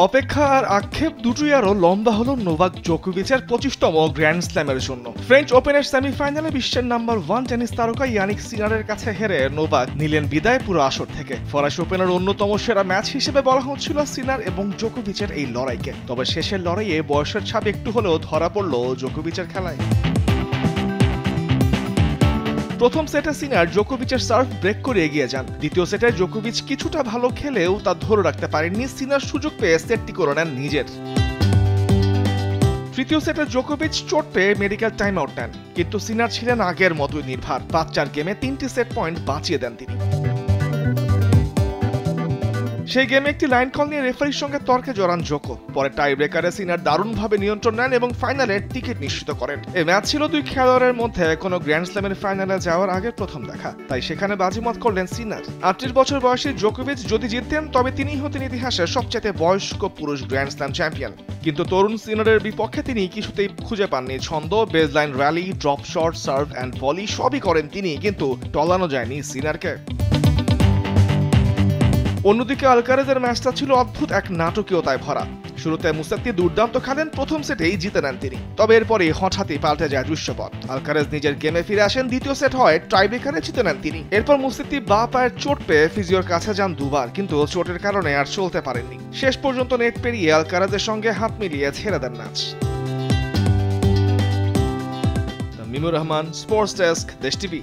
অপেক্ষা আর আক্ষেপ দুটোই আরো লম্বা হলো নোভাক জোকোভিচের 25তম গ্র্যান্ড স্ল্যামের জন্য। ফ্রেঞ্চ ওপেনের সেমিফাইনালে বিশ্বের নাম্বার 1 টেনিস তারকা ইয়ানিক সিনারের কাছে হেরে নোভাক নিলেন বিদায় পুরো আসর থেকে। ফরাসি ওপেনের অন্যতম সেরা ম্যাচ হিসেবে বলা হচ্ছিল সিনার এবং জোকোভিচের এই লড়াইকে, তবে শেষের লড়াইয়ে বয়সের ছাপ একটু হলেও ধরা পড়ল জোকোভিচের খেলায়। প্রথম সেটে সিনার জোকোভিচের সার্ভ ব্রেক করে এগিয়ে যান। দ্বিতীয় সেটে জোকোভিচ কিছুটা ভালো খেলেও তা ধরে রাখতে পারেননি। সিনার সুযোগ পেয়ে সেটটি করে নেন নিজের। তৃতীয় সেটে জোকোভিচ চোট পেয়ে মেডিকেল টাইম আউট নেন, কিন্তু সিনার ছিলেন আগের মতোই নির্ভর। 5-4 গেমে 3টি সেট পয়েন্ট বাঁচিয়ে দেন তিনি। সেই গেমে একটি লাইন কল নিয়ে রেফারির সঙ্গে তর্কে জড়ান জোকো। পরে টাই ব্রেকারে সিনার দারুণভাবে নিয়ন্ত্রণ নেন এবং ফাইনালে টিকিট নিশ্চিত করেন। এই ম্যাচ ছিল দুই খেলোয়াড়ের মধ্যে কোনো গ্র্যান্ড স্ল্যামের ফাইনালে যাওয়ার আগের প্রথম দেখা, তাই সেখানে বাজিমাত করলেন সিনার। 38 বছর বয়সী জোকোভিচ যদি জিততেন তবে তিনিই হতেন ইতিহাসের সবচেয়ে বয়স্ক পুরুষ গ্র্যান্ড স্ল্যাম চ্যাম্পিয়ন। কিন্তু তরুণ সিনারের বিপক্ষে তিনি কিছুতেই খুঁজে পাননি ছন্দ। Baseline rally, drop shot, serve and volley সবই করেন তিনি, কিন্তু টলানো যায়নি সিনারকে। অন্যদিকে আলকারেজের ম্যাচটা ছিল অদ্ভুত এক নাটকীয়তায় ভরা। শুরুতে মুসাত্তি দুর্দান্ত খেলেন, প্রথম সেটেই জিতে নেন তিনি। তবে এরপরে হঠাৎই পাল্টে যায় দৃশ্যপট। আলকারেজ নিজের গেমে ফিরে আসেন, দ্বিতীয় সেট হয় টাইব্রেকারে জিতে নেন তিনি। এরপর মুসাত্তি বা পায়ের চোট পেয়ে ফিজিওর কাছে যান দুবার, কিন্তু চোটের কারণে আর চলতে পারেননি। শেষ পর্যন্ত নেট পেরিয়ে আলকারেজের সঙ্গে হাত মিলিয়ে ছেড়ে দেন ম্যাচ। মিমুর রহমান, স্পোর্টস ডেস্ক, দেশ টিভি।